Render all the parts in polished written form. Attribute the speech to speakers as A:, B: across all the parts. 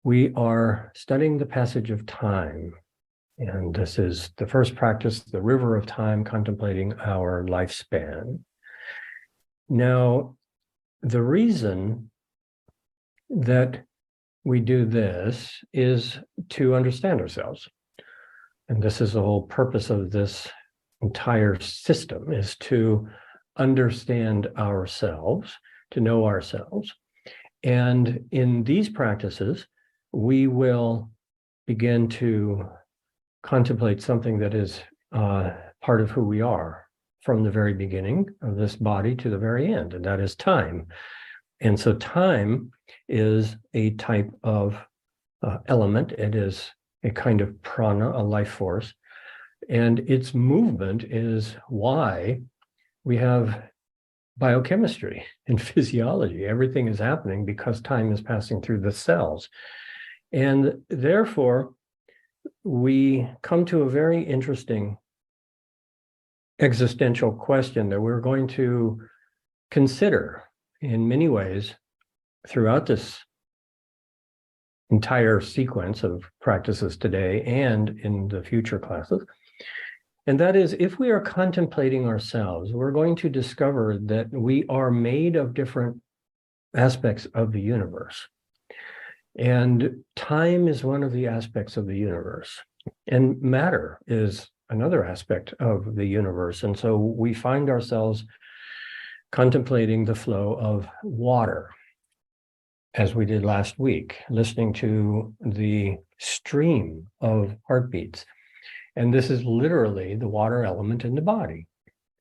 A: We are studying the passage of time, and this is the first practice, the river of time, contemplating our lifespan. Now, the reason that we do this is to understand ourselves. And this is the whole purpose of this entire system, is to understand ourselves, to know ourselves. And in these practices, we will begin to contemplate something that is part of who we are from the very beginning of this body to the very end, and that is time. And so time is a type of element. It is a kind of prana, a life force, and its movement is why we have biochemistry and physiology. Everything is happening because time is passing through the cells. And therefore, we come to a very interesting existential question that we're going to consider in many ways throughout this entire sequence of practices today and in the future classes. And that is, if we are contemplating ourselves, we're going to discover that we are made of different aspects of the universe. And time is one of the aspects of the universe. And matter is another aspect of the universe. And so we find ourselves contemplating the flow of water, as we did last week, listening to the stream of heartbeats. And this is literally the water element in the body.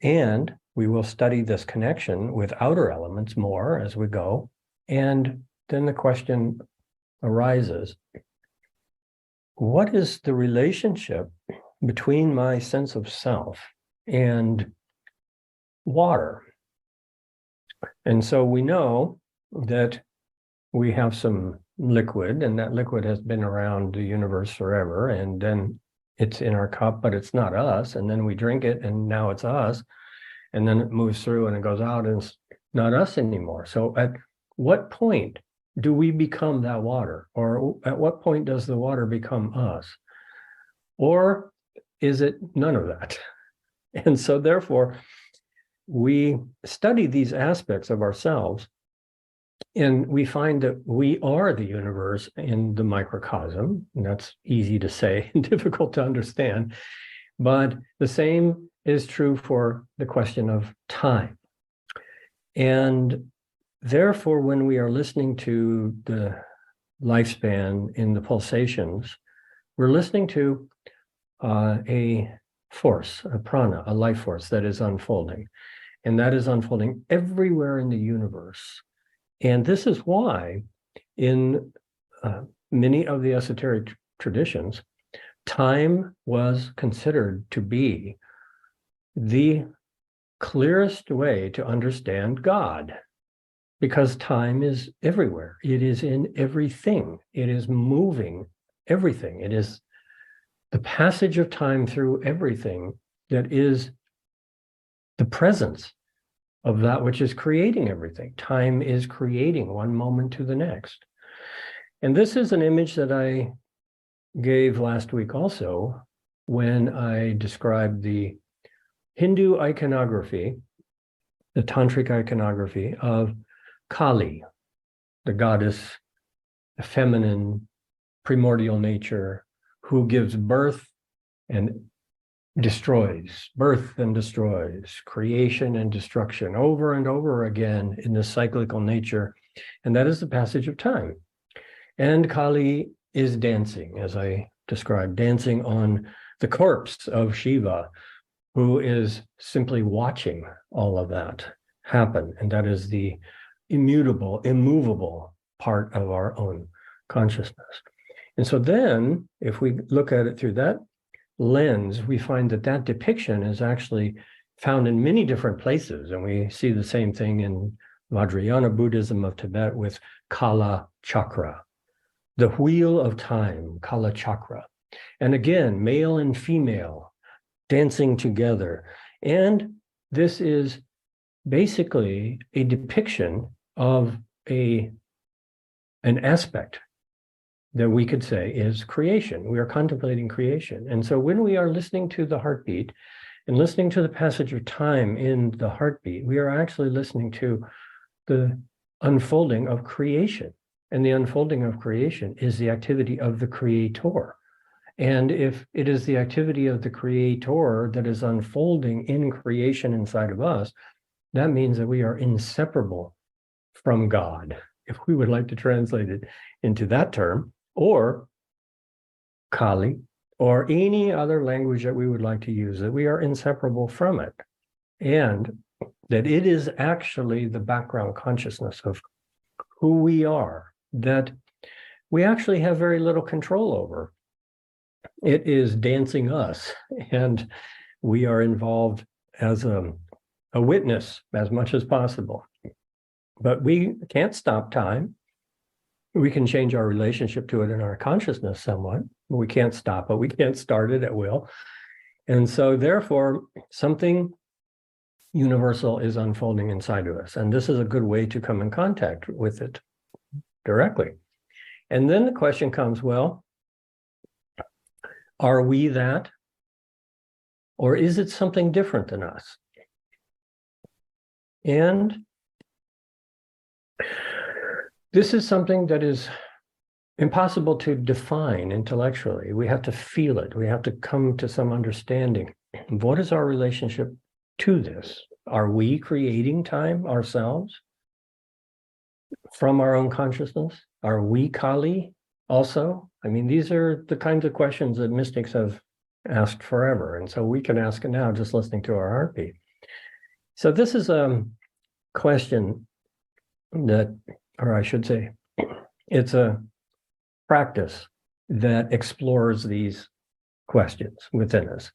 A: And we will study this connection with outer elements more as we go. And then the question arises, what is the relationship between my sense of self and water? And so we know that we have some liquid, and that liquid has been around the universe forever, and then it's in our cup, but it's not us. And then we drink it, and now it's us. And then it moves through and it goes out, and it's not us anymore. So at what point do we become that water? Or at what point does the water become us? Or is it none of that? And so therefore, we study these aspects of ourselves, and we find that we are the universe in the microcosm. And that's easy to say and difficult to understand. But the same is true for the question of time. And therefore, when we are listening to the lifespan in the pulsations, we're listening to a force, a prana, a life force that is unfolding. And that is unfolding everywhere in the universe. And this is why in many of the esoteric traditions, time was considered to be the clearest way to understand God, because time is everywhere. It is in everything. It is moving everything. It is the passage of time through everything that is the presence of that which is creating everything. Time is creating one moment to the next. And this is an image that I gave last week also when I described the Hindu iconography, the tantric iconography of Kali, the goddess, the feminine, primordial nature, who gives birth and destroys, birth and destroys, creation and destruction over and over again in this cyclical nature. And that is the passage of time. And Kali is dancing, as I described, dancing on the corpse of Shiva, who is simply watching all of that happen. And that is the immutable, immovable part of our own consciousness. And so then, if we look at it through that lens, we find that that depiction is actually found in many different places. And we see the same thing in Vajrayana Buddhism of Tibet with Kala Chakra, the wheel of time, Kala Chakra. And again, male and female dancing together. And this is basically a depiction of an aspect that we could say is creation. We are contemplating creation. And so when we are listening to the heartbeat and listening to the passage of time in the heartbeat, we are actually listening to the unfolding of creation. And the unfolding of creation is the activity of the creator. And if it is the activity of the creator that is unfolding in creation inside of us, that means that we are inseparable from God, if we would like to translate it into that term, or Kali, or any other language that we would like to use, that we are inseparable from it. And that it is actually the background consciousness of who we are, that we actually have very little control over. It is dancing us, and we are involved as a witness as much as possible. But we can't stop time. We can change our relationship to it in our consciousness somewhat. We can't stop it. We can't start it at will. And so therefore, something universal is unfolding inside of us. And this is a good way to come in contact with it directly. And then the question comes, well, are we that? Or is it something different than us? And this is something that is impossible to define intellectually. We have to feel it. We have to come to some understanding. What is our relationship to this? Are we creating time ourselves from our own consciousness? Are we Kali also? I mean, these are the kinds of questions that mystics have asked forever. And so we can ask it now just listening to our heartbeat. So this is a question that, or I should say, it's a practice that explores these questions within us.